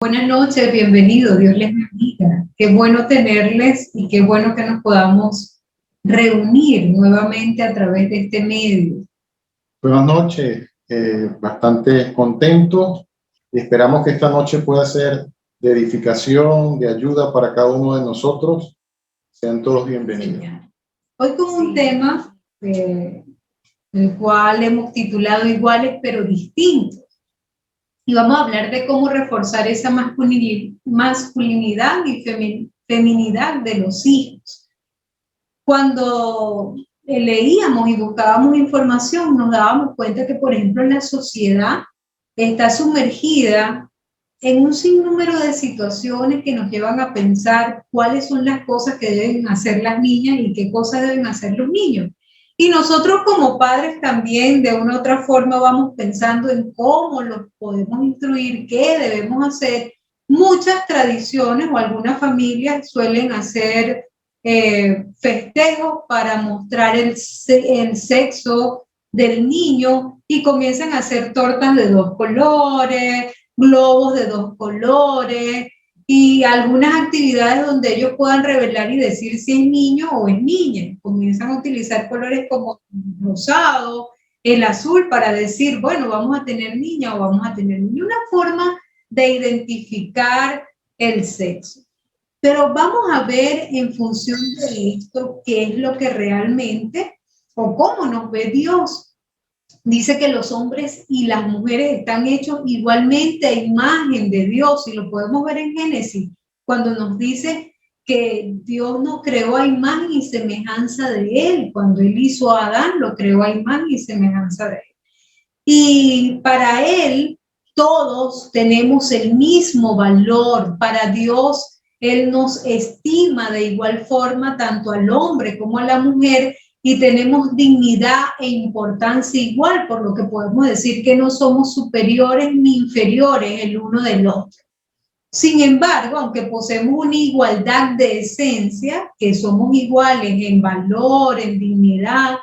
Buenas noches, bienvenidos, Dios les bendiga. Qué bueno tenerles y qué bueno que nos podamos reunir nuevamente a través de este medio. Buenas noches, bastante contento y esperamos que esta noche pueda ser de edificación, de ayuda para cada uno de nosotros. Sean todos bienvenidos. Hoy con un tema el cual hemos titulado Iguales pero Distintos. Y vamos a hablar de cómo reforzar esa masculinidad y feminidad de los hijos. Cuando leíamos y buscábamos información, nos dábamos cuenta que, por ejemplo, la sociedad está sumergida en un sinnúmero de situaciones que nos llevan a pensar cuáles son las cosas que deben hacer las niñas y qué cosas deben hacer los niños. Y nosotros como padres también de una u otra forma vamos pensando en cómo los podemos instruir, qué debemos hacer. Muchas tradiciones o algunas familias suelen hacer festejos para mostrar el sexo del niño y comienzan a hacer tortas de 2 colores, globos de 2 colores y algunas actividades donde ellos puedan revelar y decir si es niño o es niña. Comienzan a utilizar colores como rosado, el azul para decir, bueno, vamos a tener niña o vamos a tener niño. Una forma de identificar el sexo. Pero vamos a ver en función de esto qué es lo que realmente o cómo nos ve Dios. Dice que los hombres y las mujeres están hechos igualmente a imagen de Dios, y lo podemos ver en Génesis, cuando nos dice que Dios nos creó a imagen y semejanza de Él. Cuando Él hizo a Adán, lo creó a imagen y semejanza de Él. Y para Él, todos tenemos el mismo valor. Para Dios, Él nos estima de igual forma tanto al hombre como a la mujer, y tenemos dignidad e importancia igual, por lo que podemos decir que no somos superiores ni inferiores el uno del otro. Sin embargo, aunque poseemos una igualdad de esencia, que somos iguales en valor, en dignidad,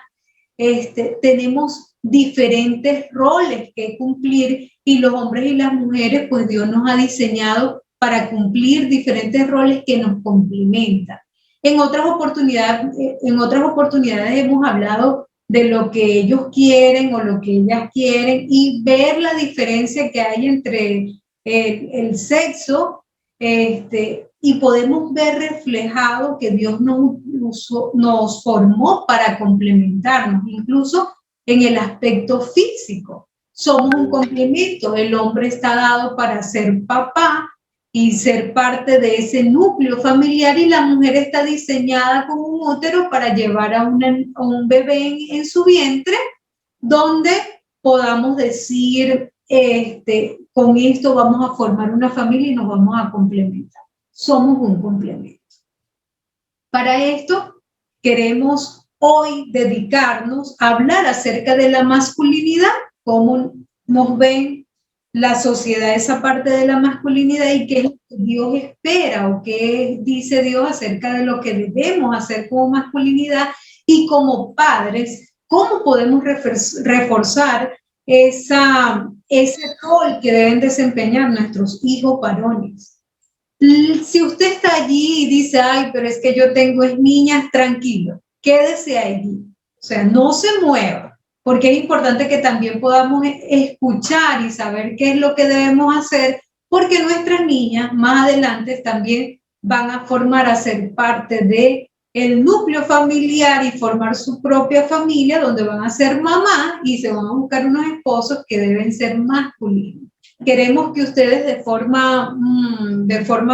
tenemos diferentes roles que cumplir, y los hombres y las mujeres, pues Dios nos ha diseñado para cumplir diferentes roles que nos complementan. En otras oportunidades hemos hablado de lo que ellos quieren o lo que ellas quieren, y ver la diferencia que hay entre el sexo, y podemos ver reflejado que Dios nos formó para complementarnos, incluso en el aspecto físico. Somos un complemento. El hombre está dado para ser papá y ser parte de ese núcleo familiar, y la mujer está diseñada como un útero para llevar a un bebé en su vientre, donde podamos decir, con esto vamos a formar una familia y nos vamos a complementar. Somos un complemento. Para esto queremos hoy dedicarnos a hablar acerca de la masculinidad, cómo nos ven la sociedad esa parte de la masculinidad y qué es lo que Dios espera o qué dice Dios acerca de lo que debemos hacer como masculinidad, y como padres, cómo podemos reforzar ese rol que deben desempeñar nuestros hijos varones. Si usted está allí y dice, ay, pero es que yo tengo niñas, tranquilo, quédese allí, o sea, no se mueva, porque es importante que también podamos escuchar y saber qué es lo que debemos hacer, porque nuestras niñas más adelante también van a formar a ser parte del núcleo familiar y formar su propia familia, donde van a ser mamás y se van a buscar unos esposos que deben ser masculinos. Queremos que ustedes de forma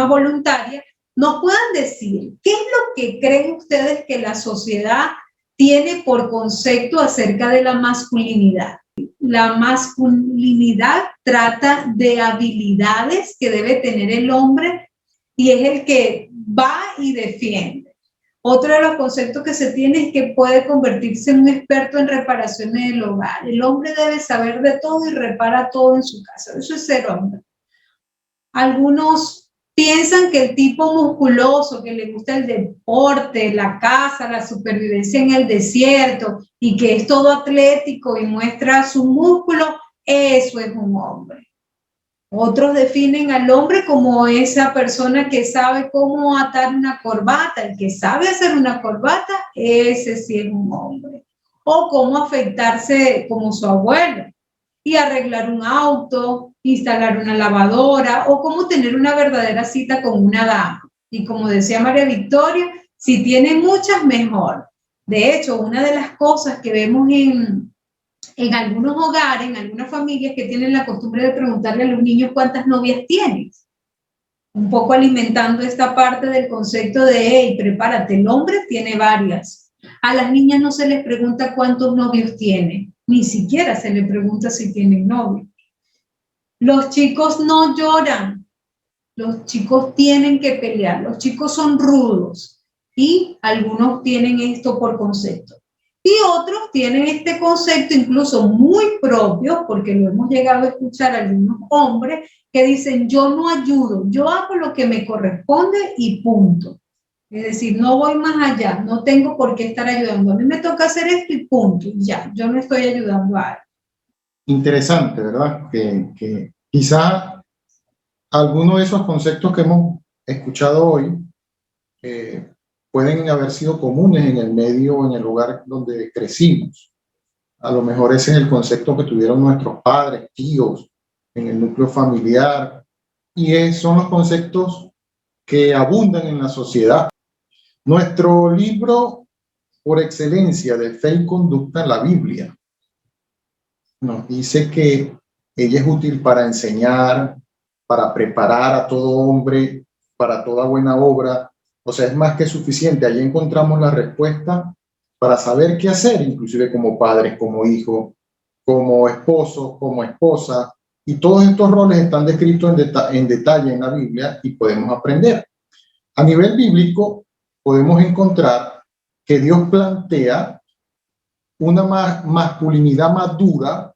voluntaria nos puedan decir qué es lo que creen ustedes que la sociedad tiene por concepto acerca de la masculinidad. La masculinidad trata de habilidades que debe tener el hombre, y es el que va y defiende. Otro de los conceptos que se tiene es que puede convertirse en un experto en reparaciones del hogar. El hombre debe saber de todo y repara todo en su casa. Eso es ser hombre. Algunos piensan que el tipo musculoso, que le gusta el deporte, la caza, la supervivencia en el desierto, y que es todo atlético y muestra su músculo, eso es un hombre. Otros definen al hombre como esa persona que sabe cómo atar una corbata. El que sabe hacer una corbata, ese sí es un hombre. O cómo afeitarse como su abuelo y arreglar un auto, instalar una lavadora o cómo tener una verdadera cita con una dama. Y como decía María Victoria, si tiene muchas, mejor. De hecho, una de las cosas que vemos en algunos hogares, en algunas familias que tienen la costumbre de preguntarle a los niños cuántas novias tienes, un poco alimentando esta parte del concepto de, hey, prepárate, el hombre tiene varias. A las niñas no se les pregunta cuántos novios tienen, ni siquiera se les pregunta si tienen novio. Los chicos no lloran, los chicos tienen que pelear, los chicos son rudos y algunos tienen esto por concepto. Y otros tienen este concepto incluso muy propio, porque lo hemos llegado a escuchar a algunos hombres que dicen, yo no ayudo, yo hago lo que me corresponde y punto. Es decir, no voy más allá, no tengo por qué estar ayudando. A mí me toca hacer esto y punto, y ya, yo no estoy ayudando a alguien. Interesante, ¿verdad? Que quizá algunos de esos conceptos que hemos escuchado hoy pueden haber sido comunes en el medio o en el lugar donde crecimos. A lo mejor ese es el concepto que tuvieron nuestros padres, tíos, en el núcleo familiar, y son los conceptos que abundan en la sociedad. Nuestro libro por excelencia de fe y conducta, la Biblia, nos dice que ella es útil para enseñar, para preparar a todo hombre, para toda buena obra. O sea, es más que suficiente. Allí encontramos la respuesta para saber qué hacer, inclusive como padres, como hijos, como esposos, como esposa. Y todos estos roles están descritos en detalle en la Biblia y podemos aprender. A nivel bíblico, podemos encontrar que Dios plantea una masculinidad madura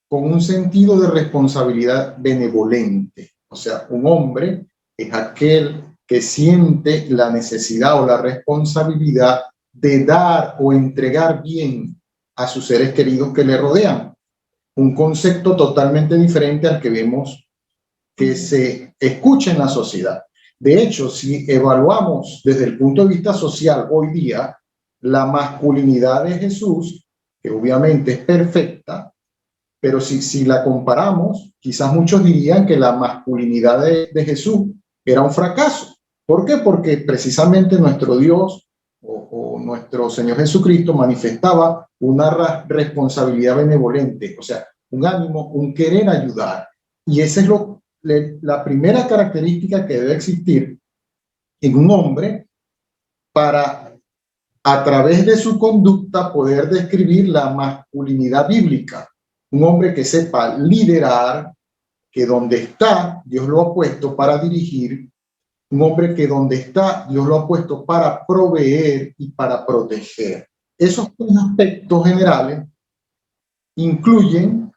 con un sentido de responsabilidad benevolente. O sea, un hombre es aquel que siente la necesidad o la responsabilidad de dar o entregar bien a sus seres queridos que le rodean. Un concepto totalmente diferente al que vemos que se escucha en la sociedad. De hecho, si evaluamos desde el punto de vista social hoy día, la masculinidad de Jesús, que obviamente es perfecta, pero si la comparamos, quizás muchos dirían que la masculinidad de Jesús era un fracaso. ¿Por qué? Porque precisamente nuestro Dios o nuestro Señor Jesucristo manifestaba una responsabilidad benevolente, o sea, un ánimo, un querer ayudar. Y esa es la primera característica que debe existir en un hombre para, a través de su conducta, poder describir la masculinidad bíblica. Un hombre que sepa liderar, que donde está, Dios lo ha puesto para dirigir. Un hombre que donde está, Dios lo ha puesto para proveer y para proteger. Esos tres aspectos generales incluyen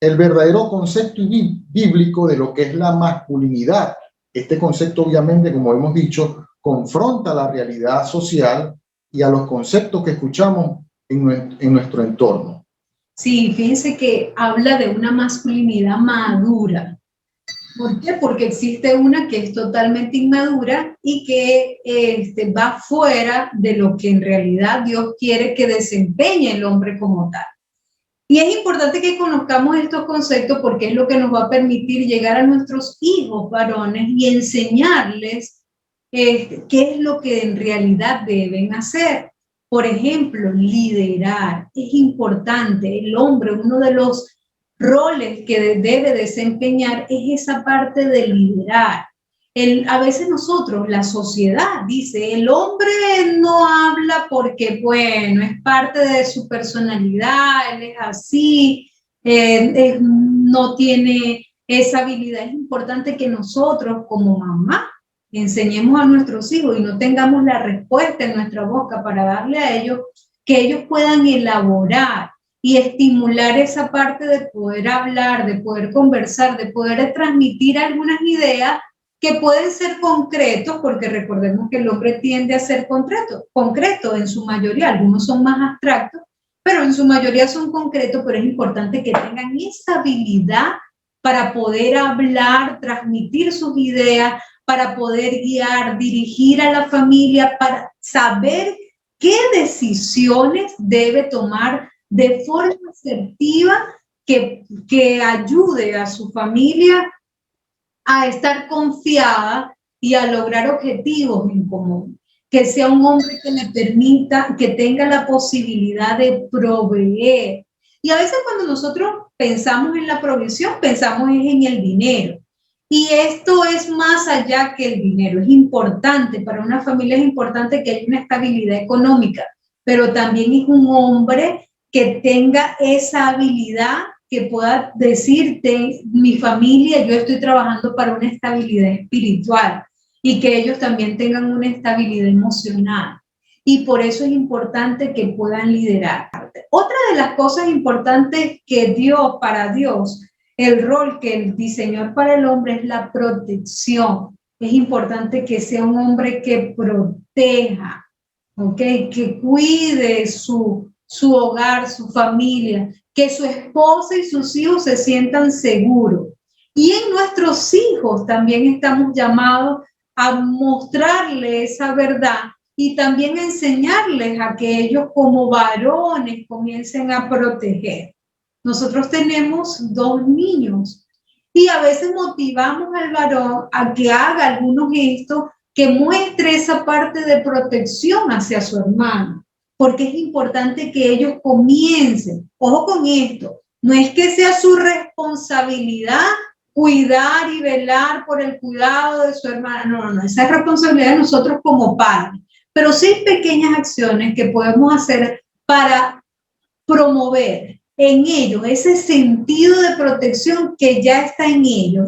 el verdadero concepto bíblico de lo que es la masculinidad. Este concepto, obviamente, como hemos dicho, confronta la realidad social y a los conceptos que escuchamos en nuestro entorno. Sí, fíjense que habla de una masculinidad madura. ¿Por qué? Porque existe una que es totalmente inmadura y que va fuera de lo que en realidad Dios quiere que desempeñe el hombre como tal. Y es importante que conozcamos estos conceptos porque es lo que nos va a permitir llegar a nuestros hijos varones y enseñarles qué es lo que en realidad deben hacer. Por ejemplo, liderar es importante. El hombre, uno de los roles que debe desempeñar es esa parte de liderar. A veces nosotros, la sociedad dice, el hombre no habla porque, bueno, es parte de su personalidad, él es así, no tiene esa habilidad. Es importante que nosotros como mamá enseñemos a nuestros hijos y no tengamos la respuesta en nuestra boca para darle a ellos, que ellos puedan elaborar y estimular esa parte de poder hablar, de poder conversar, de poder transmitir algunas ideas que pueden ser concretos, porque recordemos que el hombre tiende a ser concreto en su mayoría, algunos son más abstractos, pero en su mayoría son concretos, pero es importante que tengan esa habilidad para poder hablar, transmitir sus ideas, para poder guiar, dirigir a la familia, para saber qué decisiones debe tomar de forma asertiva que ayude a su familia a estar confiada y a lograr objetivos en común. Que sea un hombre que le permita, que tenga la posibilidad de proveer. Y a veces cuando nosotros pensamos en la provisión, pensamos en el dinero. Y esto es más allá que el dinero. Es importante, para una familia es importante que haya una estabilidad económica, pero también es un hombre que tenga esa habilidad, que pueda decirte, mi familia, yo estoy trabajando para una estabilidad espiritual, y que ellos también tengan una estabilidad emocional. Y por eso es importante que puedan liderar. Otra de las cosas importantes que para Dios, el rol que él diseñó para el hombre es la protección. Es importante que sea un hombre que proteja, ¿ok? Que cuide su hogar, su familia, que su esposa y sus hijos se sientan seguros. Y en nuestros hijos también estamos llamados a mostrarles esa verdad y también enseñarles a que ellos como varones comiencen a proteger. Nosotros tenemos 2 niños y a veces motivamos al varón a que haga algunos gestos que muestre esa parte de protección hacia su hermano, porque es importante que ellos comiencen. Ojo con esto, no es que sea su responsabilidad cuidar y velar por el cuidado de su hermana, no, esa es responsabilidad de nosotros como padres, pero sí hay pequeñas acciones que podemos hacer para promover en ellos ese sentido de protección que ya está en ellos,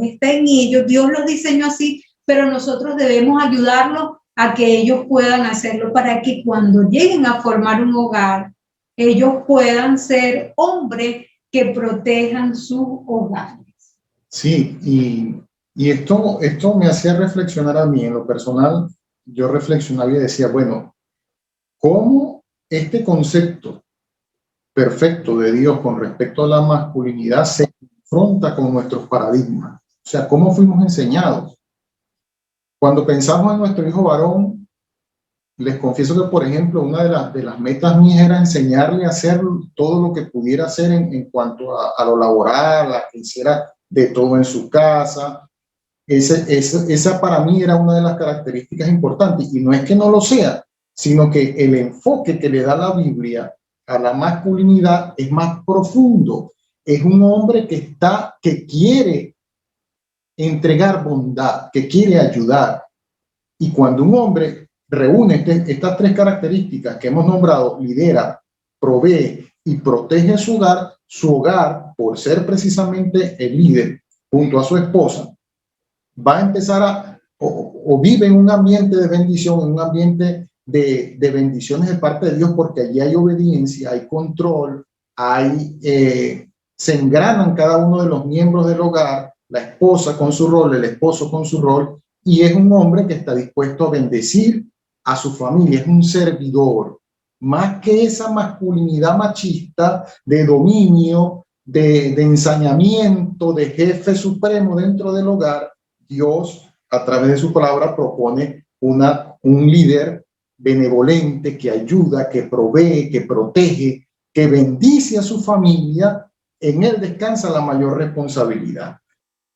Dios los diseñó así, pero nosotros debemos ayudarlos a que ellos puedan hacerlo para que cuando lleguen a formar un hogar, ellos puedan ser hombres que protejan su hogar. Sí, y esto me hacía reflexionar a mí en lo personal. Yo reflexionaba y decía, bueno, ¿cómo este concepto perfecto de Dios con respecto a la masculinidad se confronta con nuestros paradigmas? O sea, ¿cómo fuimos enseñados? Cuando pensamos en nuestro hijo varón, les confieso que, por ejemplo, una de las metas mías era enseñarle a hacer todo lo que pudiera hacer en cuanto a lo laboral, a que hiciera de todo en su casa. Esa para mí era una de las características importantes, y no es que no lo sea, sino que el enfoque que le da la Biblia a la masculinidad es más profundo. Es un hombre que quiere entregar bondad, que quiere ayudar. Y cuando un hombre reúne estas 3 características que hemos nombrado, lidera, provee y protege su hogar, por ser precisamente el líder junto a su esposa, va a empezar o vive en un ambiente de bendición, en un ambiente de bendiciones de parte de Dios, porque allí hay obediencia, hay control, se engranan cada uno de los miembros del hogar, la esposa con su rol, el esposo con su rol, y es un hombre que está dispuesto a bendecir a su familia, es un servidor, más que esa masculinidad machista de dominio, de ensañamiento, de jefe supremo dentro del hogar. Dios, a través de su palabra, propone un líder benevolente que ayuda, que provee, que protege, que bendice a su familia. En él descansa la mayor responsabilidad.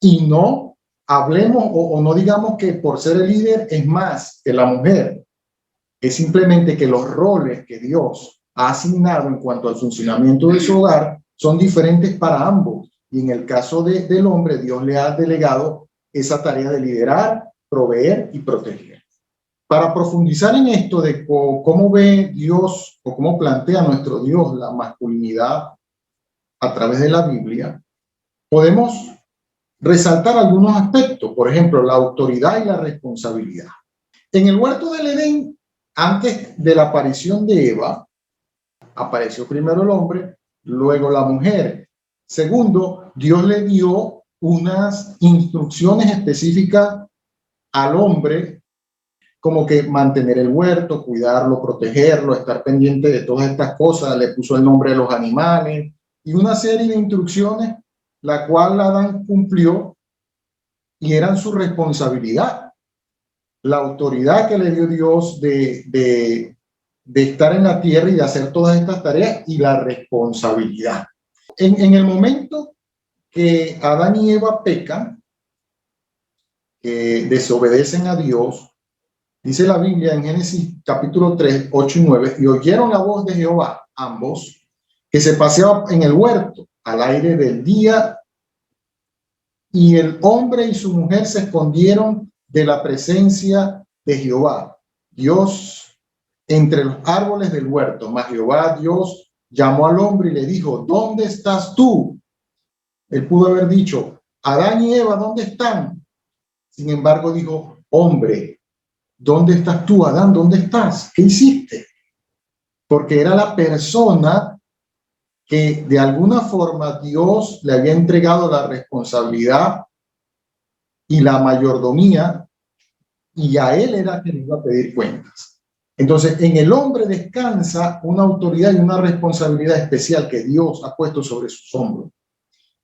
Y no hablemos o no digamos que por ser el líder es más que la mujer. Es simplemente que los roles que Dios ha asignado en cuanto al funcionamiento de su hogar son diferentes para ambos. Y en el caso del hombre, Dios le ha delegado esa tarea de liderar, proveer y proteger. Para profundizar en esto de cómo ve Dios o cómo plantea nuestro Dios la masculinidad a través de la Biblia, podemos resaltar algunos aspectos, por ejemplo, la autoridad y la responsabilidad. En el huerto del Edén, antes de la aparición de Eva, apareció primero el hombre, luego la mujer. Segundo, Dios le dio unas instrucciones específicas al hombre, como que mantener el huerto, cuidarlo, protegerlo, estar pendiente de todas estas cosas. Le puso el nombre de los animales y una serie de instrucciones la cual Adán cumplió y eran su responsabilidad. La autoridad que le dio Dios de estar en la tierra y de hacer todas estas tareas y la responsabilidad. En el momento que Adán y Eva pecan, que desobedecen a Dios, dice la Biblia en Génesis capítulo 3, 8 y 9, y oyeron la voz de Jehová, ambos, que se paseaba en el huerto al aire del día, y el hombre y su mujer se escondieron de la presencia de Jehová, Dios, entre los árboles del huerto. Mas Jehová, Dios, llamó al hombre y le dijo, ¿dónde estás tú? Él pudo haber dicho, Adán y Eva, ¿dónde están? Sin embargo, dijo, hombre, ¿dónde estás tú, Adán? ¿Dónde estás? ¿Qué hiciste? Porque era la persona que de alguna forma Dios le había entregado la responsabilidad y la mayordomía, y a él era que le iba a pedir cuentas. Entonces, en el hombre descansa una autoridad y una responsabilidad especial que Dios ha puesto sobre sus hombros.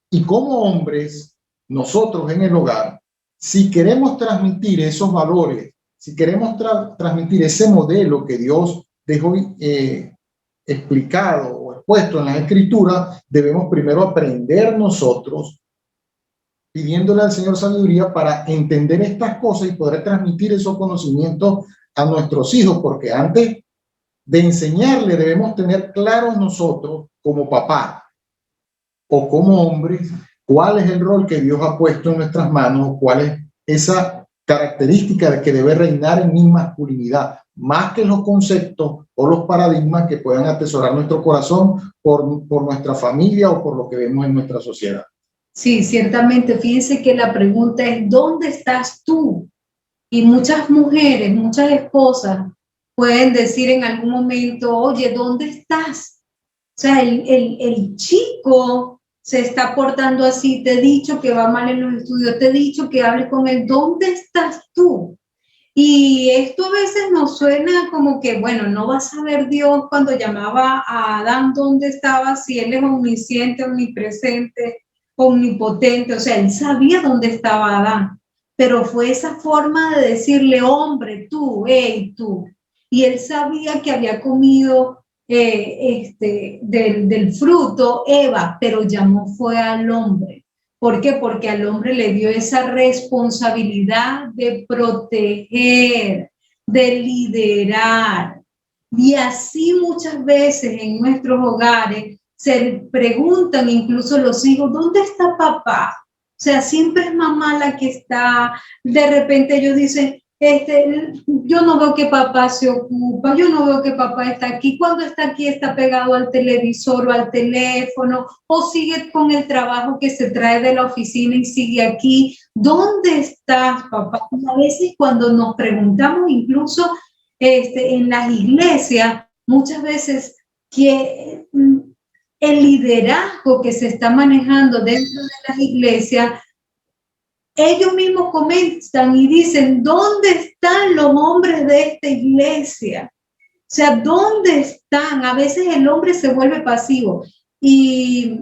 Y como hombres, nosotros en el hogar, si queremos transmitir esos valores, si queremos transmitir ese modelo que Dios dejó explicado o expuesto en las Escrituras, debemos primero aprender nosotros, pidiéndole al Señor sabiduría para entender estas cosas y poder transmitir esos conocimientos a nuestros hijos, porque antes de enseñarle debemos tener claros nosotros como papá o como hombres cuál es el rol que Dios ha puesto en nuestras manos, cuál es esa característica de que debe reinar en mi masculinidad, más que los conceptos o los paradigmas que puedan atesorar nuestro corazón por nuestra familia o por lo que vemos en nuestra sociedad. Sí, ciertamente. Fíjense que la pregunta es, ¿dónde estás tú? Y muchas mujeres, muchas esposas pueden decir en algún momento, oye, ¿dónde estás? O sea, el chico se está portando así, te he dicho que va mal en los estudios, te he dicho que hable con él, ¿dónde estás tú? Y esto a veces nos suena como que, bueno, no va a saber Dios cuando llamaba a Adán dónde estaba, si él es omnisciente, omnipresente, omnipotente, o sea, él sabía dónde estaba Adán, pero fue esa forma de decirle, hombre, tú, hey, tú, y él sabía que había comido del fruto Eva, pero llamó fue al hombre. ¿Por qué? Porque al hombre le dio esa responsabilidad de proteger, de liderar. Y así muchas veces en nuestros hogares se preguntan incluso los hijos, ¿dónde está papá? O sea, siempre es mamá la que está. De repente ellos dicen, yo no veo que papá se ocupa, yo no veo que papá está aquí. Cuando está aquí está pegado al televisor o al teléfono, o sigue con el trabajo que se trae de la oficina y sigue aquí. ¿Dónde estás, papá? Y a veces cuando nos preguntamos, incluso en las iglesias, muchas veces que el liderazgo que se está manejando dentro de las iglesias, ellos mismos comentan y dicen, ¿dónde están los hombres de esta iglesia? O sea, ¿dónde están? A veces el hombre se vuelve pasivo y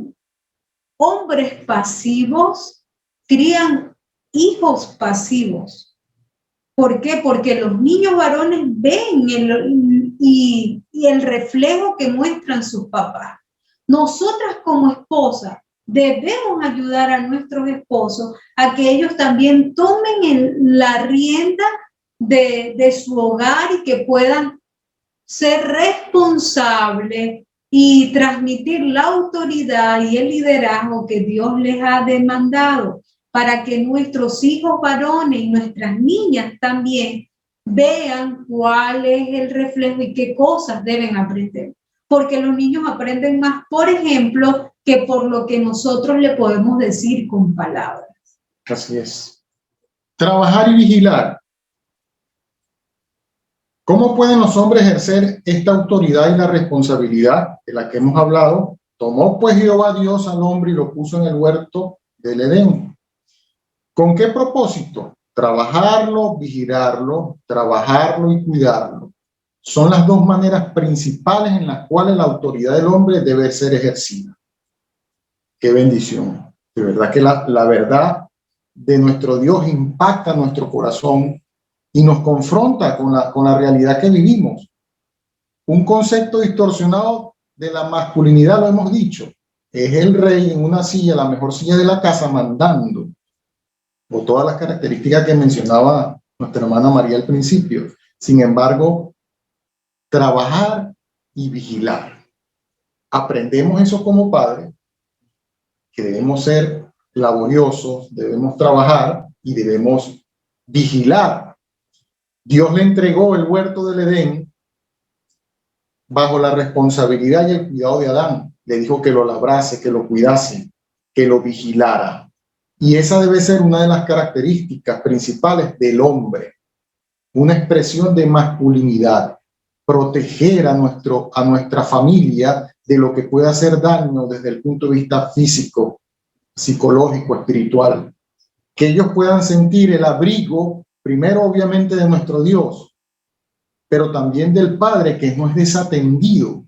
hombres pasivos crían hijos pasivos. ¿Por qué? Porque los niños varones ven y el reflejo que muestran sus papás. Nosotras como esposas debemos ayudar a nuestros esposos a que ellos también tomen la rienda de su hogar y que puedan ser responsables y transmitir la autoridad y el liderazgo que Dios les ha demandado, para que nuestros hijos varones y nuestras niñas también vean cuál es el reflejo y qué cosas deben aprender. Porque los niños aprenden más, por ejemplo, que por lo que nosotros le podemos decir con palabras. Así es. Trabajar y vigilar. ¿Cómo pueden los hombres ejercer esta autoridad y la responsabilidad de la que hemos hablado? Tomó pues Jehová Dios al hombre y lo puso en el huerto del Edén. ¿Con qué propósito? Trabajarlo, vigilarlo, trabajarlo y cuidarlo. Son las dos maneras principales en las cuales la autoridad del hombre debe ser ejercida. ¡Qué bendición! De verdad que la verdad de nuestro Dios impacta nuestro corazón y nos confronta con la realidad que vivimos. Un concepto distorsionado de la masculinidad, lo hemos dicho, es el rey en una silla, la mejor silla de la casa, mandando, o todas las características que mencionaba nuestra hermana María al principio. Sin embargo, trabajar y vigilar. Aprendemos eso como padres, que debemos ser laboriosos, debemos trabajar y debemos vigilar. Dios le entregó el huerto del Edén bajo la responsabilidad y el cuidado de Adán. Le dijo que lo labrase, que lo cuidase, que lo vigilara. Y esa debe ser una de las características principales del hombre, una expresión de masculinidad, proteger a nuestra familia de lo que pueda hacer daño desde el punto de vista físico, psicológico, espiritual, que ellos puedan sentir el abrigo, primero obviamente de nuestro Dios, pero también del Padre que no es desatendido.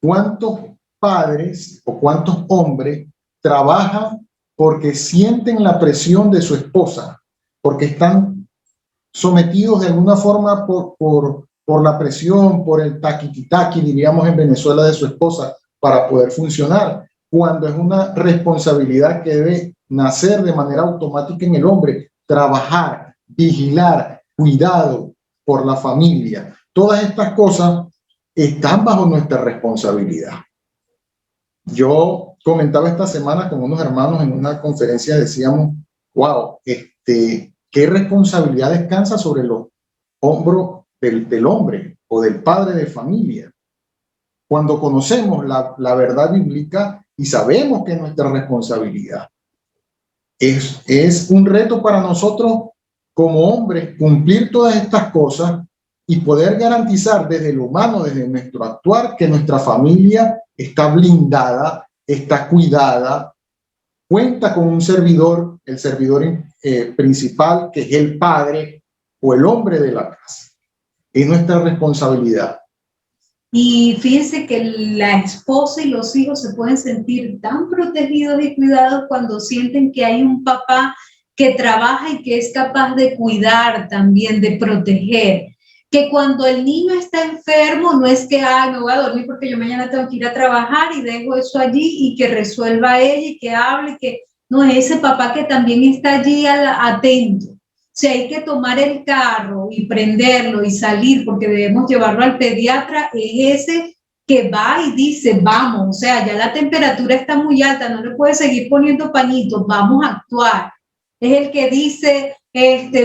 ¿Cuántos padres o cuántos hombres trabajan porque sienten la presión de su esposa, porque están sometidos de alguna forma por la presión, por el taquititaqui, diríamos en Venezuela, de su esposa, para poder funcionar, cuando es una responsabilidad que debe nacer de manera automática en el hombre, trabajar, vigilar, cuidado por la familia? Todas estas cosas están bajo nuestra responsabilidad. Yo comentaba esta semana con unos hermanos en una conferencia, decíamos, wow, ¿qué responsabilidad descansa sobre los hombros del hombre o del padre de familia? Cuando conocemos la verdad bíblica y sabemos que es nuestra responsabilidad, es un reto para nosotros como hombres cumplir todas estas cosas y poder garantizar desde lo humano, desde nuestro actuar, que nuestra familia está blindada, está cuidada, cuenta con un servidor, el servidor principal, que es el padre o el hombre de la casa. Es nuestra responsabilidad. Y fíjense que la esposa y los hijos se pueden sentir tan protegidos y cuidados cuando sienten que hay un papá que trabaja y que es capaz de cuidar también, de proteger. Que cuando el niño está enfermo, no es que me voy a dormir porque yo mañana tengo que ir a trabajar y dejo eso allí y que resuelva ella y que hable, que no es ese papá que también está allí atento. Si hay que tomar el carro y prenderlo y salir porque debemos llevarlo al pediatra, es ese que va y dice, vamos, o sea, ya la temperatura está muy alta, no le puede seguir poniendo pañitos, vamos a actuar. Es el que dice,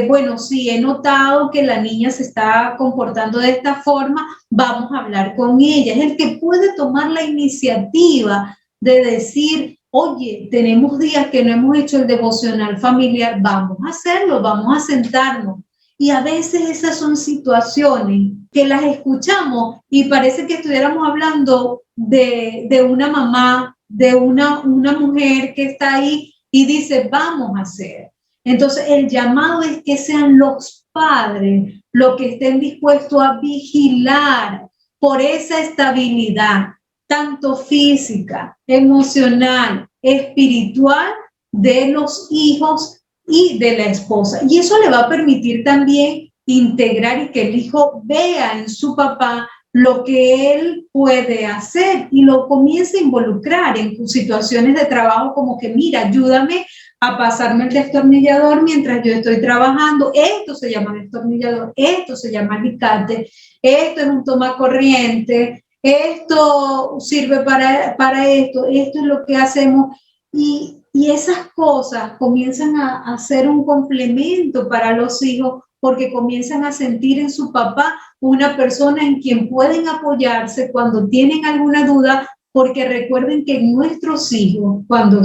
bueno, sí, he notado que la niña se está comportando de esta forma, vamos a hablar con ella. Es el que puede tomar la iniciativa de decir, oye, tenemos días que no hemos hecho el devocional familiar, vamos a hacerlo, vamos a sentarnos. Y a veces esas son situaciones que las escuchamos y parece que estuviéramos hablando de una mamá, de una mujer que está ahí y dice, vamos a hacer. Entonces, el llamado es que sean los padres los que estén dispuestos a vigilar por esa estabilidad, tanto física, emocional, espiritual, de los hijos y de la esposa. Y eso le va a permitir también integrar y que el hijo vea en su papá lo que él puede hacer y lo comience a involucrar en situaciones de trabajo como que, mira, ayúdame a pasarme el destornillador mientras yo estoy trabajando. Esto se llama destornillador, esto se llama alicate, esto es un tomacorriente, esto sirve para esto es lo que hacemos. Y esas cosas comienzan a ser un complemento para los hijos porque comienzan a sentir en su papá una persona en quien pueden apoyarse cuando tienen alguna duda, porque recuerden que nuestros hijos, cuando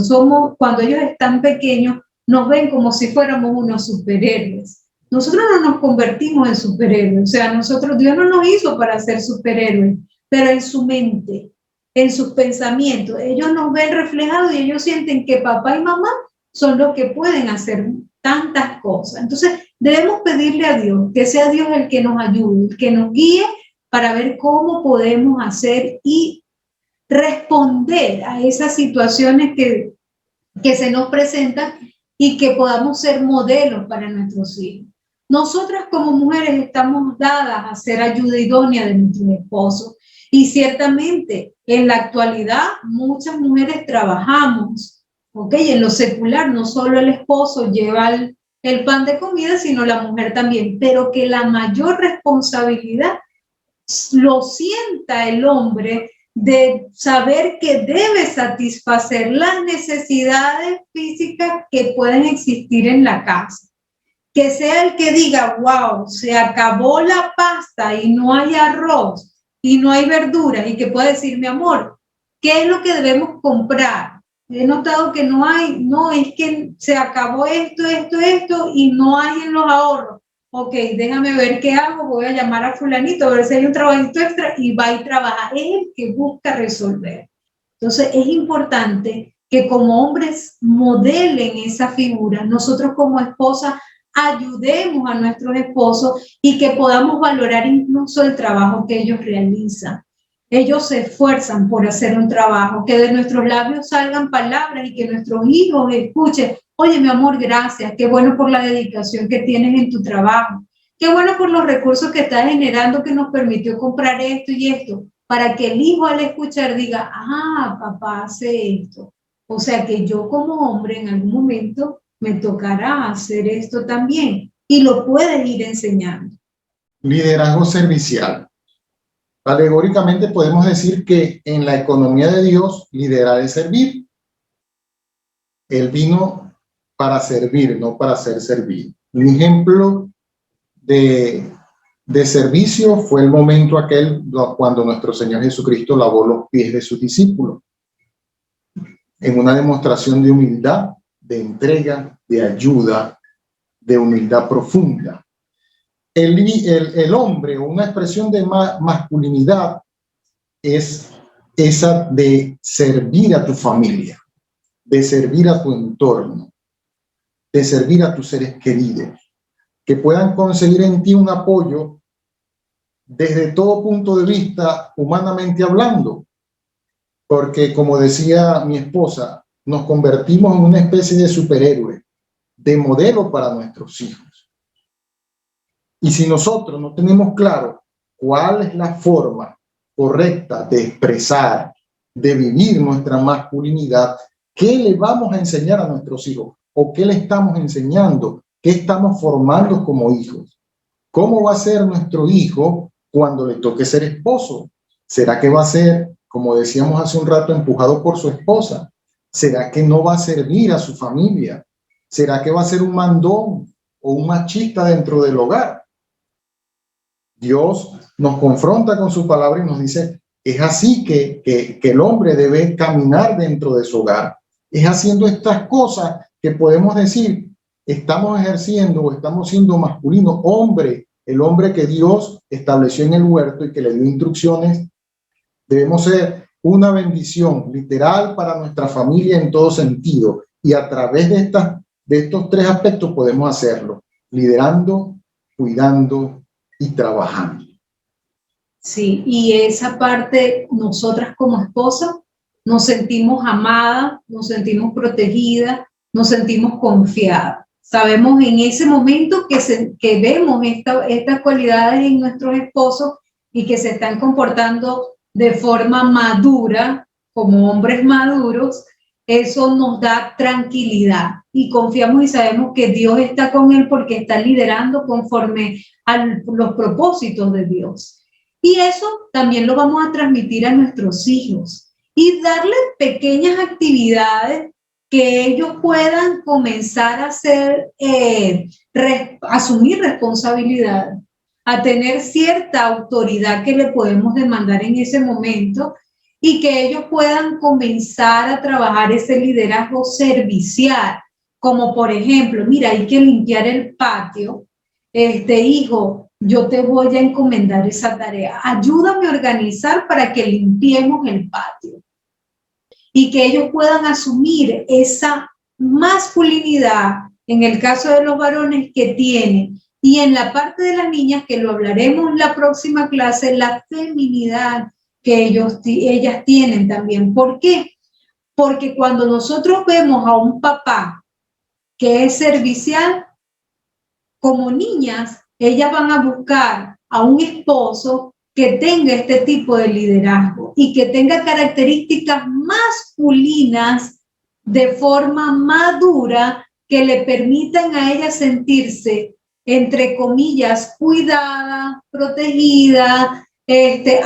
ellos están pequeños, nos ven como si fuéramos unos superhéroes. Nosotros no nos convertimos en superhéroes, o sea, Dios no nos hizo para ser superhéroes, pero en su mente, en sus pensamientos, ellos nos ven reflejados y ellos sienten que papá y mamá son los que pueden hacer tantas cosas. Entonces, debemos pedirle a Dios que sea Dios el que nos ayude, el que nos guíe para ver cómo podemos hacer y responder a esas situaciones que que se nos presentan y que podamos ser modelos para nuestros hijos. Nosotras como mujeres estamos dadas a ser ayuda idónea de nuestros esposos y ciertamente en la actualidad muchas mujeres trabajamos, ¿ok? En lo secular no solo el esposo lleva el pan de comida, sino la mujer también, pero que la mayor responsabilidad lo sienta el hombre de saber que debe satisfacer las necesidades físicas que pueden existir en la casa. Que sea el que diga, wow, se acabó la pasta y no hay arroz y no hay verduras, y que pueda decir, mi amor, ¿qué es lo que debemos comprar? He notado que no hay, no, es que se acabó esto y no hay en los ahorros. Ok, déjame ver qué hago, voy a llamar a fulanito, a ver si hay un trabajito extra, y va y trabaja. Es el que busca resolver. Entonces es importante que como hombres modelen esa figura. Nosotros como esposas ayudemos a nuestros esposos y que podamos valorar incluso el trabajo que ellos realizan. Ellos se esfuerzan por hacer un trabajo, que de nuestros labios salgan palabras y que nuestros hijos escuchen, oye, mi amor, gracias, qué bueno por la dedicación que tienes en tu trabajo, qué bueno por los recursos que estás generando que nos permitió comprar esto y esto, para que el hijo al escuchar diga, ah, papá hace esto. O sea que yo como hombre en algún momento me tocará hacer esto también, y lo puedes ir enseñando. Liderazgo servicial. Alegóricamente podemos decir que en la economía de Dios, liderar es servir. Él vino para servir, no para ser servido. Un ejemplo de servicio fue el momento aquel cuando nuestro Señor Jesucristo lavó los pies de sus discípulos, en una demostración de humildad, de entrega, de ayuda, de humildad profunda. El hombre, o una expresión de masculinidad, es esa de servir a tu familia, de servir a tu entorno, de servir a tus seres queridos, que puedan conseguir en ti un apoyo desde todo punto de vista, humanamente hablando, porque como decía mi esposa, nos convertimos en una especie de superhéroe, de modelo para nuestros hijos. Y si nosotros no tenemos claro cuál es la forma correcta de expresar, de vivir nuestra masculinidad, ¿qué le vamos a enseñar a nuestros hijos? ¿O qué le estamos enseñando? ¿Qué estamos formando como hijos? ¿Cómo va a ser nuestro hijo cuando le toque ser esposo? ¿Será que va a ser, como decíamos hace un rato, empujado por su esposa? ¿Será que no va a servir a su familia? ¿Será que va a ser un mandón o un machista dentro del hogar? Dios nos confronta con su palabra y nos dice, es así que el hombre debe caminar dentro de su hogar. Es haciendo estas cosas que podemos decir, estamos ejerciendo o estamos siendo masculinos. Hombre, el hombre que Dios estableció en el huerto y que le dio instrucciones, debemos ser una bendición literal para nuestra familia en todo sentido. Y a través de estos tres aspectos podemos hacerlo, liderando, cuidando y trabajando. Sí, y esa parte, nosotras como esposas nos sentimos amadas, nos sentimos protegidas, nos sentimos confiadas. Sabemos en ese momento que vemos estas cualidades en nuestros esposos y que se están comportando de forma madura, como hombres maduros, eso nos da tranquilidad y confiamos y sabemos que Dios está con él porque está liderando conforme a los propósitos de Dios. Y eso también lo vamos a transmitir a nuestros hijos y darles pequeñas actividades que ellos puedan comenzar a hacer, asumir responsabilidad, a tener cierta autoridad que le podemos demandar en ese momento y que ellos puedan comenzar a trabajar ese liderazgo servicial, como por ejemplo, mira, hay que limpiar el patio, hijo, yo te voy a encomendar esa tarea, ayúdame a organizar para que limpiemos el patio. Y que ellos puedan asumir esa masculinidad, en el caso de los varones que tienen, y en la parte de las niñas, que lo hablaremos en la próxima clase, la feminidad que ellas tienen también. ¿Por qué? Porque cuando nosotros vemos a un papá que es servicial, como niñas, ellas van a buscar a un esposo que tenga este tipo de liderazgo y que tenga características masculinas de forma madura que le permitan a ella sentirse, entre comillas, cuidada, protegida,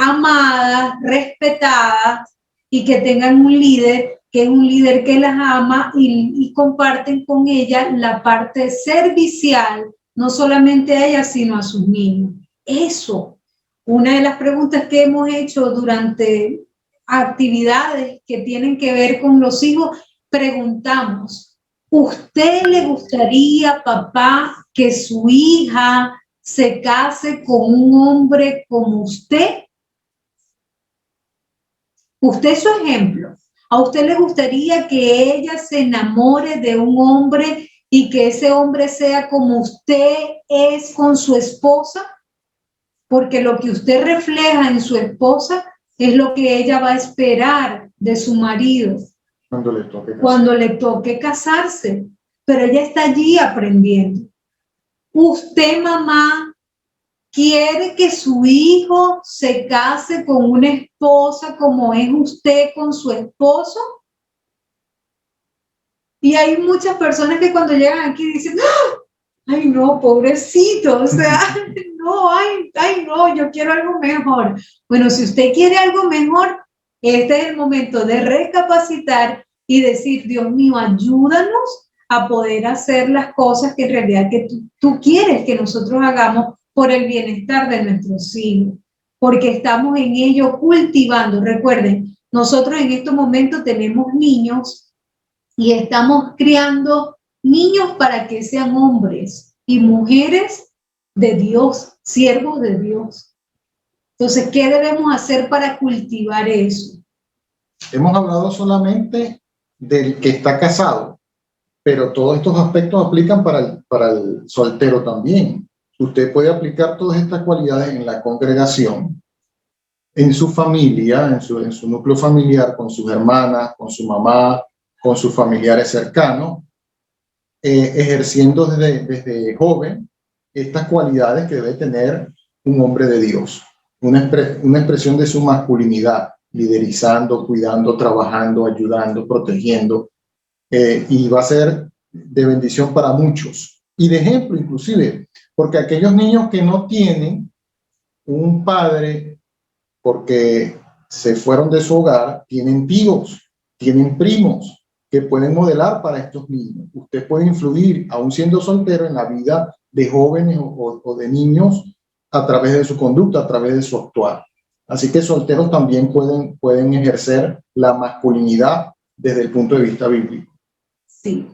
amada, respetada, y que tengan un líder que es un líder que las ama y comparten con ella la parte servicial, no solamente a ella, sino a sus niños. Eso, una de las preguntas que hemos hecho durante actividades que tienen que ver con los hijos, preguntamos, ¿usted le gustaría, papá, que su hija se case con un hombre como usted? Usted es su ejemplo. ¿A usted le gustaría que ella se enamore de un hombre y que ese hombre sea como usted es con su esposa? Porque lo que usted refleja en su esposa es lo que ella va a esperar de su marido cuando le toque casarse. Pero ella está allí aprendiendo. Usted, mamá, quiere que su hijo se case con una esposa como es usted con su esposo. Y hay muchas personas que cuando llegan aquí dicen, ay no, pobrecito, o sea, no, ay no, yo quiero algo mejor. Bueno, si usted quiere algo mejor, este es el momento de recapacitar y decir, Dios mío, ayúdanos a poder hacer las cosas que en realidad que tú quieres que nosotros hagamos por el bienestar de nuestros hijos, porque estamos en ello cultivando. Recuerden, nosotros en estos momentos tenemos niños y estamos criando niños para que sean hombres y mujeres de Dios, siervos de Dios. Entonces, ¿qué debemos hacer para cultivar eso? Hemos hablado solamente del que está casado, pero todos estos aspectos aplican para el soltero también. Usted puede aplicar todas estas cualidades en la congregación, en su familia, en su núcleo familiar, con sus hermanas, con su mamá, con sus familiares cercanos, ejerciendo desde joven estas cualidades que debe tener un hombre de Dios, una expresión de su masculinidad, liderizando, cuidando, trabajando, ayudando, protegiendo, y va a ser de bendición para muchos y de ejemplo inclusive, porque aquellos niños que no tienen un padre porque se fueron de su hogar, tienen tíos, tienen primos que pueden modelar para estos niños. Usted puede influir, aún siendo soltero, en la vida de jóvenes o de niños a través de su conducta, a través de su actuar. Así que solteros también pueden ejercer la masculinidad desde el punto de vista bíblico. Sí.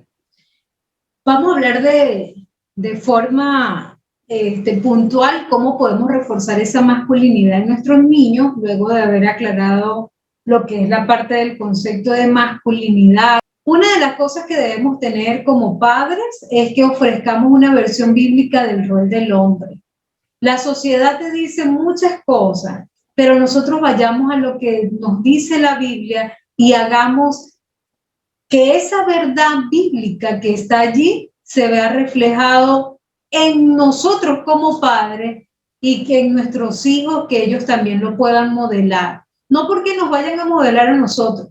Vamos a hablar de forma puntual cómo podemos reforzar esa masculinidad en nuestros niños, luego de haber aclarado lo que es la parte del concepto de masculinidad. Una de las cosas que debemos tener como padres es que ofrezcamos una versión bíblica del rol del hombre. La sociedad te dice muchas cosas, pero nosotros vayamos a lo que nos dice la Biblia y hagamos que esa verdad bíblica que está allí se vea reflejado en nosotros como padres y que en nuestros hijos, que ellos también lo puedan modelar. No porque nos vayan a modelar a nosotros,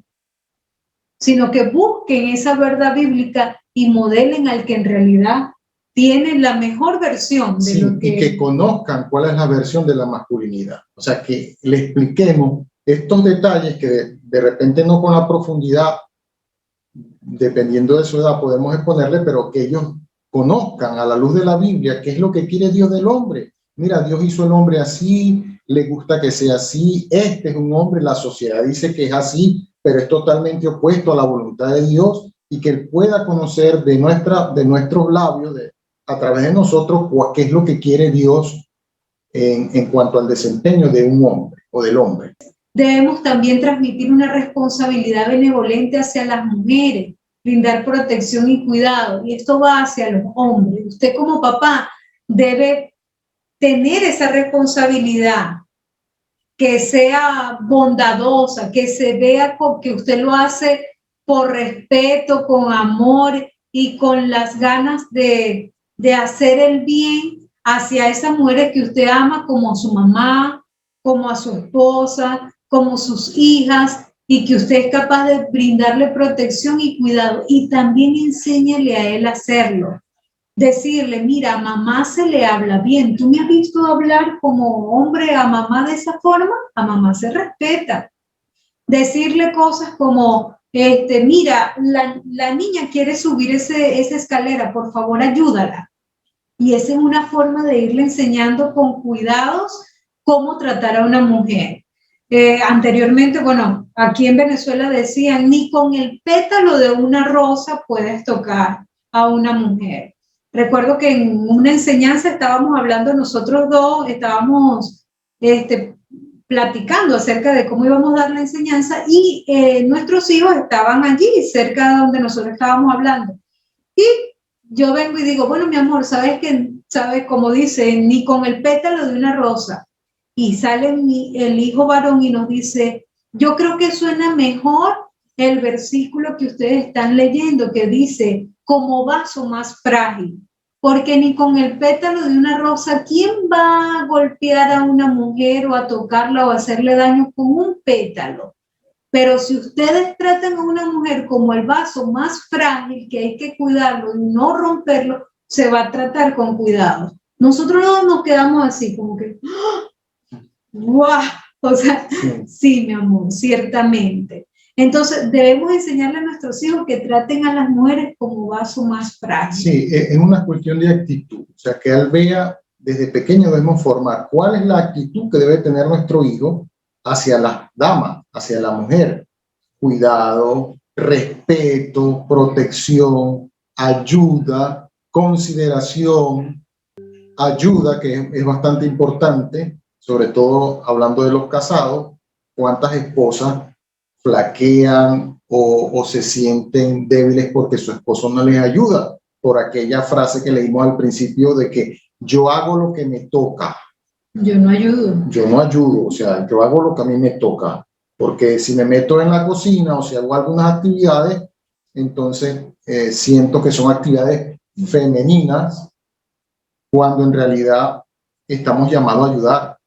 sino que busquen esa verdad bíblica y modelen al que en realidad tiene la mejor versión de lo que... Y que conozcan cuál es la versión de la masculinidad. O sea, que le expliquemos estos detalles que de repente no con la profundidad, dependiendo de su edad, podemos exponerle, pero que ellos conozcan a la luz de la Biblia qué es lo que quiere Dios del hombre. Mira, Dios hizo el hombre así, le gusta que sea así, este es un hombre, la sociedad dice que es así, pero es totalmente opuesto a la voluntad de Dios, y que él pueda conocer de nuestros labios, a través de nosotros, qué es lo que quiere Dios en cuanto al desempeño de un hombre o del hombre. Debemos también transmitir una responsabilidad benevolente hacia las mujeres, brindar protección y cuidado, y esto va hacia los hombres. Usted como papá debe tener esa responsabilidad, que sea bondadosa, que se vea que usted lo hace por respeto, con amor y con las ganas de hacer el bien hacia esas mujeres que usted ama, como a su mamá, como a su esposa, como sus hijas, y que usted es capaz de brindarle protección y cuidado. Y también enséñele a él a hacerlo. Decirle, mira, a mamá se le habla bien. ¿Tú me has visto hablar como hombre a mamá de esa forma? A mamá se respeta. Decirle cosas como, mira, la niña quiere subir esa escalera, por favor, ayúdala. Y esa es una forma de irle enseñando con cuidados cómo tratar a una mujer. Anteriormente, bueno, aquí en Venezuela decían, ni con el pétalo de una rosa puedes tocar a una mujer. Recuerdo que en una enseñanza estábamos hablando nosotros dos, estábamos platicando acerca de cómo íbamos a dar la enseñanza y nuestros hijos estaban allí, cerca de donde nosotros estábamos hablando. Y yo vengo y digo, bueno, mi amor, ¿sabes qué? ¿Sabes cómo dice? Ni con el pétalo de una rosa. Y sale el hijo varón y nos dice, yo creo que suena mejor el versículo que ustedes están leyendo, que dice, como vaso más frágil. Porque ni con el pétalo de una rosa, ¿quién va a golpear a una mujer o a tocarla o a hacerle daño con un pétalo? Pero si ustedes tratan a una mujer como el vaso más frágil, que hay que cuidarlo y no romperlo, se va a tratar con cuidado. Nosotros no nos quedamos así, como que, ¡guau! O sea, sí, mi amor, ciertamente. Entonces, debemos enseñarle a nuestros hijos que traten a las mujeres como vaso más frágil. Sí, es una cuestión de actitud. O sea, que él vea, desde pequeño debemos formar cuál es la actitud que debe tener nuestro hijo hacia la dama, hacia la mujer. Cuidado, respeto, protección, ayuda, consideración, ayuda, que es bastante importante, sobre todo hablando de los casados. ¿Cuántas esposas flaquean o se sienten débiles porque su esposo no les ayuda? Por aquella frase que leímos al principio de que yo hago lo que me toca. Yo no ayudo. Yo no ayudo, o sea, yo hago lo que a mí me toca. Porque si me meto en la cocina o si hago algunas actividades, entonces siento que son actividades femeninas cuando en realidad estamos llamados a ayudar.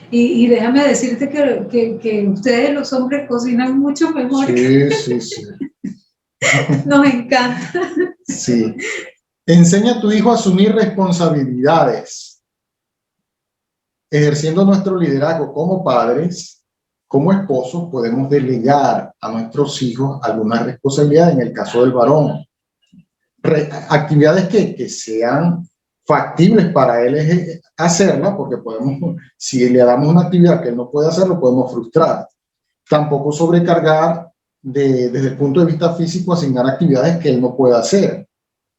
Y déjame decirte que ustedes los hombres cocinan mucho mejor. Sí. Nos encanta. Sí. Enseña a tu hijo a asumir responsabilidades. Ejerciendo nuestro liderazgo como padres, como esposos, podemos delegar a nuestros hijos algunas responsabilidades. En el caso del varón, actividades que sean factibles para él hacerla, porque podemos, si le damos una actividad que él no puede hacer, lo podemos frustrar. Tampoco sobrecargar desde el punto de vista físico, asignar actividades que él no pueda hacer.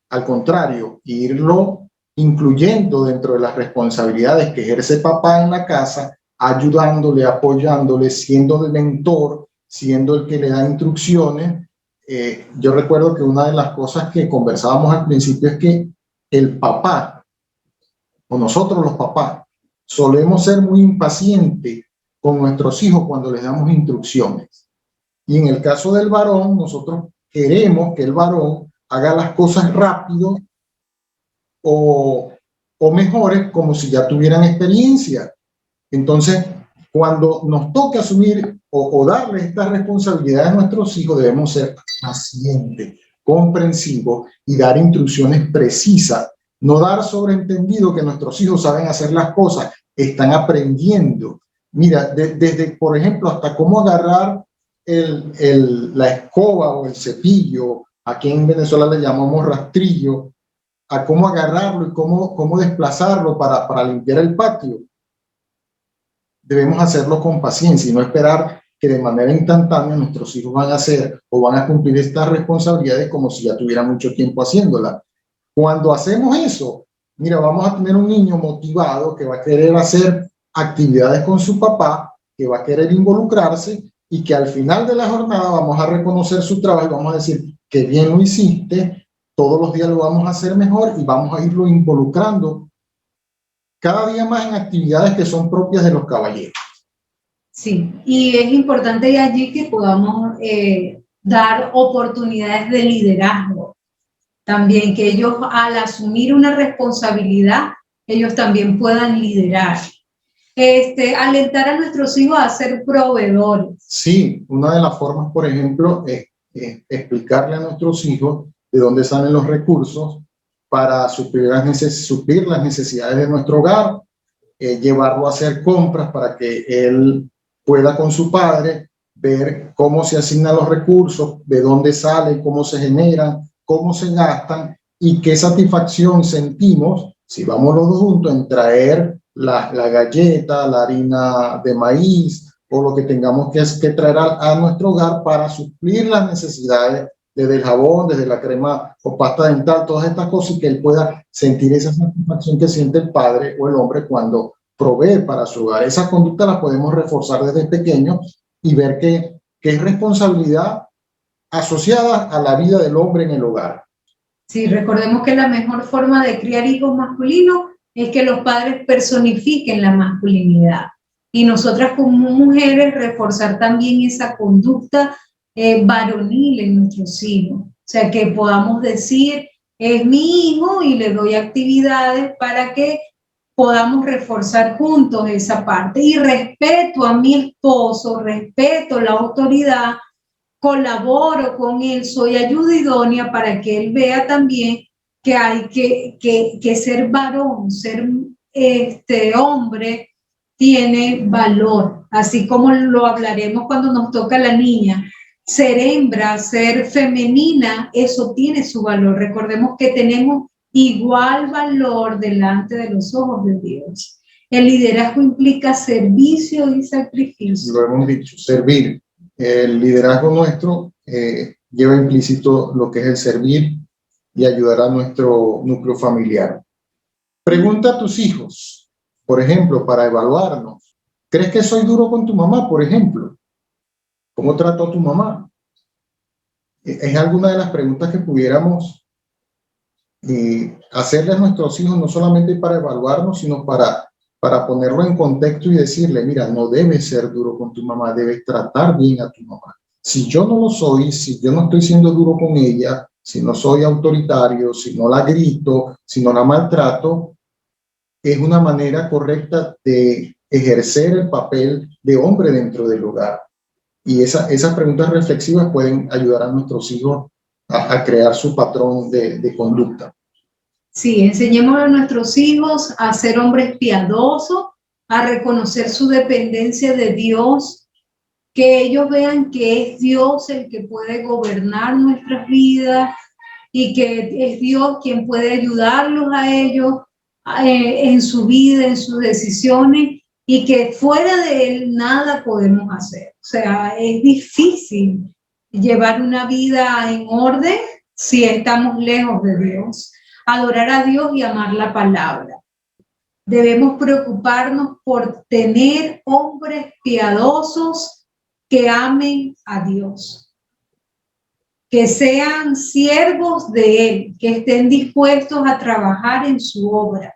Al contrario, irlo incluyendo dentro de las responsabilidades que ejerce papá en la casa, ayudándole, apoyándole, siendo el mentor, siendo el que le da instrucciones. Yo recuerdo que una de las cosas que conversábamos al principio es que el papá, o nosotros los papás, solemos ser muy impacientes con nuestros hijos cuando les damos instrucciones. Y en el caso del varón, nosotros queremos que el varón haga las cosas rápido o mejores como si ya tuvieran experiencia. Entonces, cuando nos toca asumir o darle esta responsabilidad a nuestros hijos, debemos ser pacientes, comprensivos y dar instrucciones precisas. No dar sobreentendido que nuestros hijos saben hacer las cosas, están aprendiendo. Mira, desde, por ejemplo, hasta cómo agarrar la escoba o el cepillo, aquí en Venezuela le llamamos rastrillo, a cómo agarrarlo y cómo desplazarlo para limpiar el patio. Debemos hacerlo con paciencia y no esperar que de manera instantánea nuestros hijos van a hacer o van a cumplir estas responsabilidades como si ya tuvieran mucho tiempo haciéndolas. Cuando hacemos eso, mira, vamos a tener un niño motivado que va a querer hacer actividades con su papá, que va a querer involucrarse y que al final de la jornada vamos a reconocer su trabajo y vamos a decir que bien lo hiciste, todos los días lo vamos a hacer mejor y vamos a irlo involucrando cada día más en actividades que son propias de los caballeros. Sí, y es importante allí que podamos dar oportunidades de liderazgo. También que ellos, al asumir una responsabilidad, ellos también puedan liderar. Alentar a nuestros hijos a ser proveedores. Sí, una de las formas, por ejemplo, es explicarle a nuestros hijos de dónde salen los recursos para suplir las necesidades de nuestro hogar, llevarlo a hacer compras para que él pueda con su padre ver cómo se asignan los recursos, de dónde salen, cómo se generan, cómo se gastan y qué satisfacción sentimos si vamos los dos juntos en traer la galleta, la harina de maíz o lo que tengamos que traer a nuestro hogar para suplir las necesidades desde el jabón, desde la crema o pasta dental, todas estas cosas, y que él pueda sentir esa satisfacción que siente el padre o el hombre cuando provee para su hogar. Esa conducta la podemos reforzar desde pequeño y ver que es responsabilidad asociada a la vida del hombre en el hogar. Sí, recordemos que la mejor forma de criar hijos masculinos es que los padres personifiquen la masculinidad. Y nosotras como mujeres reforzar también esa conducta varonil en nuestros hijos. O sea, que podamos decir, es mi hijo y le doy actividades para que podamos reforzar juntos esa parte. Y respeto a mi esposo, respeto la autoridad, colaboro con él, soy ayuda idónea para que él vea también que hay que ser varón, ser hombre tiene valor, así como lo hablaremos cuando nos toca la niña. Ser hembra, ser femenina, eso tiene su valor. Recordemos que tenemos igual valor delante de los ojos de Dios. El liderazgo implica servicio y sacrificio. Lo hemos dicho, servir. El liderazgo nuestro lleva implícito lo que es el servir y ayudar a nuestro núcleo familiar. Pregunta a tus hijos, por ejemplo, para evaluarnos. ¿Crees que soy duro con tu mamá, por ejemplo? ¿Cómo trato a tu mamá? Es alguna de las preguntas que pudiéramos hacerle a nuestros hijos, no solamente para evaluarnos, sino para ponerlo en contexto y decirle, mira, no debes ser duro con tu mamá, debes tratar bien a tu mamá. Si yo no lo soy, si yo no estoy siendo duro con ella, si no soy autoritario, si no la grito, si no la maltrato, es una manera correcta de ejercer el papel de hombre dentro del hogar. Y esas preguntas reflexivas pueden ayudar a nuestros hijos a crear su patrón de conducta. Sí, enseñemos a nuestros hijos a ser hombres piadosos, a reconocer su dependencia de Dios, que ellos vean que es Dios el que puede gobernar nuestras vidas y que es Dios quien puede ayudarlos a ellos en su vida, en sus decisiones, y que fuera de Él nada podemos hacer. O sea, es difícil llevar una vida en orden si estamos lejos de Dios. Adorar a Dios y amar la palabra. Debemos preocuparnos por tener hombres piadosos que amen a Dios, que sean siervos de Él, que estén dispuestos a trabajar en su obra,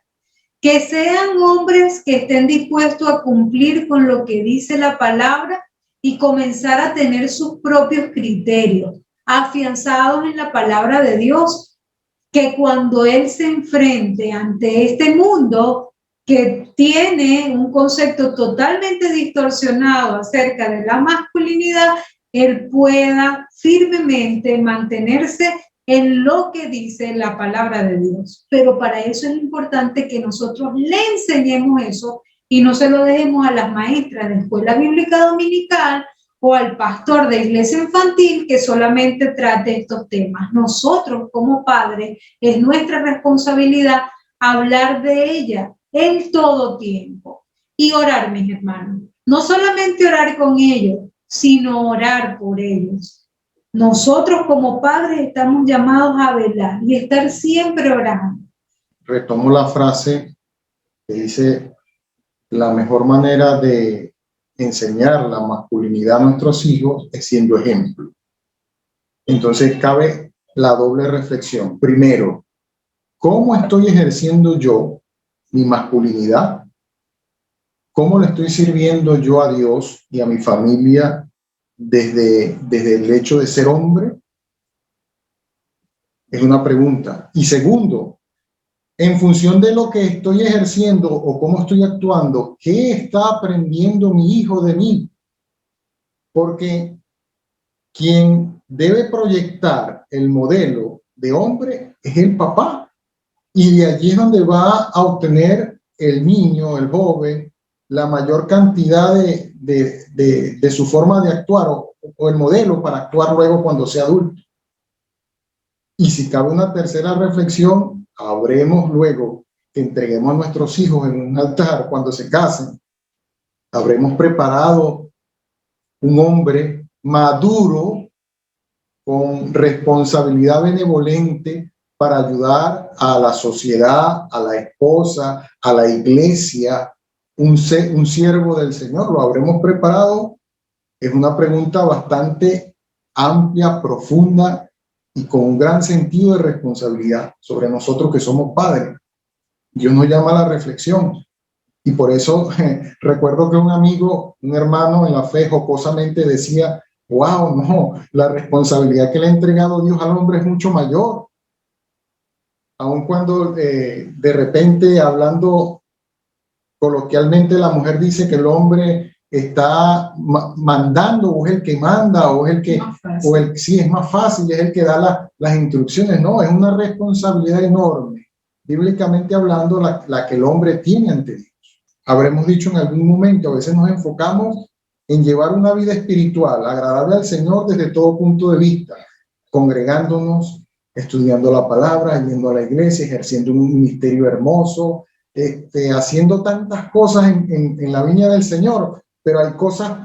que sean hombres que estén dispuestos a cumplir con lo que dice la palabra y comenzar a tener sus propios criterios, afianzados en la palabra de Dios, que cuando él se enfrente ante este mundo que tiene un concepto totalmente distorsionado acerca de la masculinidad, él pueda firmemente mantenerse en lo que dice la palabra de Dios. Pero para eso es importante que nosotros le enseñemos eso y no se lo dejemos a las maestras de escuela bíblica dominical o al pastor de iglesia infantil que solamente trate estos temas. Nosotros como padres es nuestra responsabilidad hablar de ella en todo tiempo y orar, mis hermanos. No solamente orar con ellos, sino orar por ellos. Nosotros como padres estamos llamados a velar y estar siempre orando. Retomo la frase que dice, la mejor manera de enseñar la masculinidad a nuestros hijos es siendo ejemplo. Entonces cabe la doble reflexión. Primero, ¿cómo estoy ejerciendo yo mi masculinidad? ¿Cómo le estoy sirviendo yo a Dios y a mi familia desde el hecho de ser hombre? Es una pregunta. Y segundo, en función de lo que estoy ejerciendo o cómo estoy actuando, ¿qué está aprendiendo mi hijo de mí? Porque quien debe proyectar el modelo de hombre es el papá. Y de allí es donde va a obtener el niño, el joven, la mayor cantidad de su forma de actuar o el modelo para actuar luego cuando sea adulto. Y si cabe una tercera reflexión, habremos luego que entreguemos a nuestros hijos en un altar cuando se casen, habremos preparado un hombre maduro con responsabilidad benevolente para ayudar a la sociedad, a la esposa, a la iglesia, un siervo del Señor. ¿Lo habremos preparado? Es una pregunta bastante amplia, profunda y con un gran sentido de responsabilidad sobre nosotros que somos padres. Dios nos llama a la reflexión. Y por eso recuerdo que un amigo, un hermano en la fe, jocosamente decía: wow, no, la responsabilidad que le ha entregado Dios al hombre es mucho mayor. Aun cuando de repente, hablando coloquialmente, la mujer dice que el hombre está mandando, o es el que manda, o es el que, sí, es más fácil, es el que da las instrucciones. No, es una responsabilidad enorme, bíblicamente hablando, la que el hombre tiene ante Dios. Habremos dicho en algún momento, a veces nos enfocamos en llevar una vida espiritual agradable al Señor desde todo punto de vista, congregándonos, estudiando la palabra, yendo a la iglesia, ejerciendo un ministerio hermoso, haciendo tantas cosas en la viña del Señor, pero hay cosas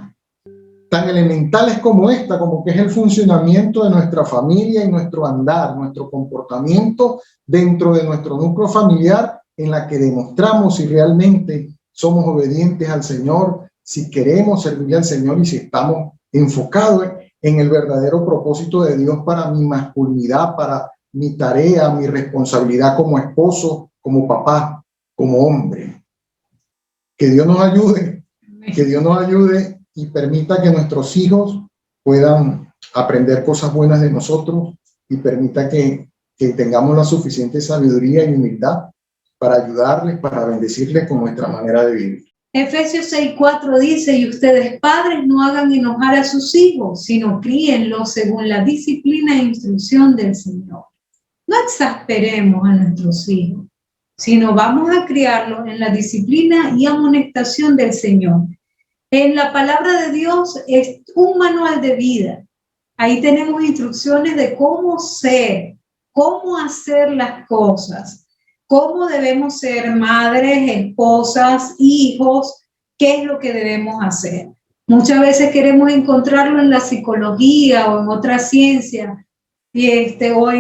tan elementales como esta, como que es el funcionamiento de nuestra familia y nuestro andar, nuestro comportamiento dentro de nuestro núcleo familiar, en la que demostramos si realmente somos obedientes al Señor, si queremos servirle al Señor y si estamos enfocados en el verdadero propósito de Dios para mi masculinidad, para mi tarea, mi responsabilidad como esposo, como papá, como hombre. Que Dios nos ayude, que Dios nos ayude y permita que nuestros hijos puedan aprender cosas buenas de nosotros y permita que tengamos la suficiente sabiduría y humildad para ayudarles, para bendecirles con nuestra manera de vivir. Efesios 6:4 dice: y ustedes, padres, no hagan enojar a sus hijos, sino críenlos según la disciplina e instrucción del Señor. No exasperemos a nuestros hijos, sino vamos a criarlos en la disciplina y amonestación del Señor. En la palabra de Dios es un manual de vida. Ahí tenemos instrucciones de cómo ser, cómo hacer las cosas, cómo debemos ser madres, esposas, hijos, qué es lo que debemos hacer. Muchas veces queremos encontrarlo en la psicología o en otra ciencia, o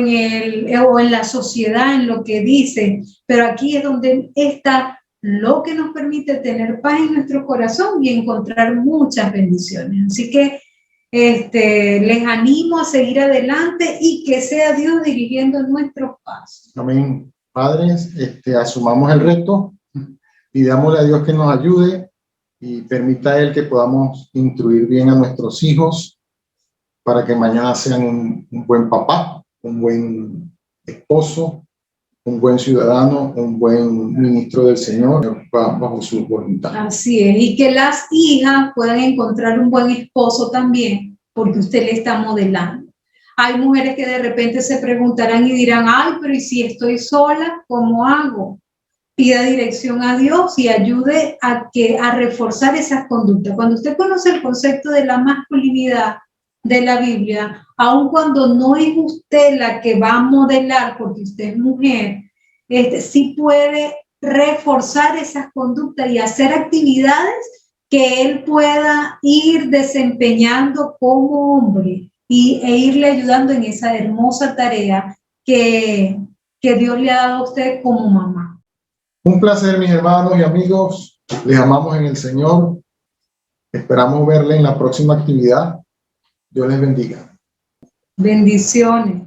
en la sociedad, en lo que dice, pero aquí es donde está lo que nos permite tener paz en nuestro corazón y encontrar muchas bendiciones. Así que les animo a seguir adelante y que sea Dios dirigiendo nuestros pasos. Amén. Padres, asumamos el reto, pidámosle a Dios que nos ayude y permita a Él que podamos instruir bien a nuestros hijos para que mañana sean un buen papá, un buen esposo, un buen ciudadano, un buen ministro del Señor bajo su voluntad. Así es, y que las hijas puedan encontrar un buen esposo también, porque usted le está modelando. Hay mujeres que de repente se preguntarán y dirán: ay, pero ¿y si estoy sola? ¿Cómo hago? Pida dirección a Dios y ayude a reforzar esas conductas. Cuando usted conoce el concepto de la masculinidad de la Biblia, aun cuando no es usted la que va a modelar, porque usted es mujer, sí puede reforzar esas conductas y hacer actividades que él pueda ir desempeñando como hombre e irle ayudando en esa hermosa tarea que Dios le ha dado a usted como mamá. Un placer, mis hermanos y amigos. Les amamos en el Señor. Esperamos verle en la próxima actividad. Dios les bendiga. Bendiciones.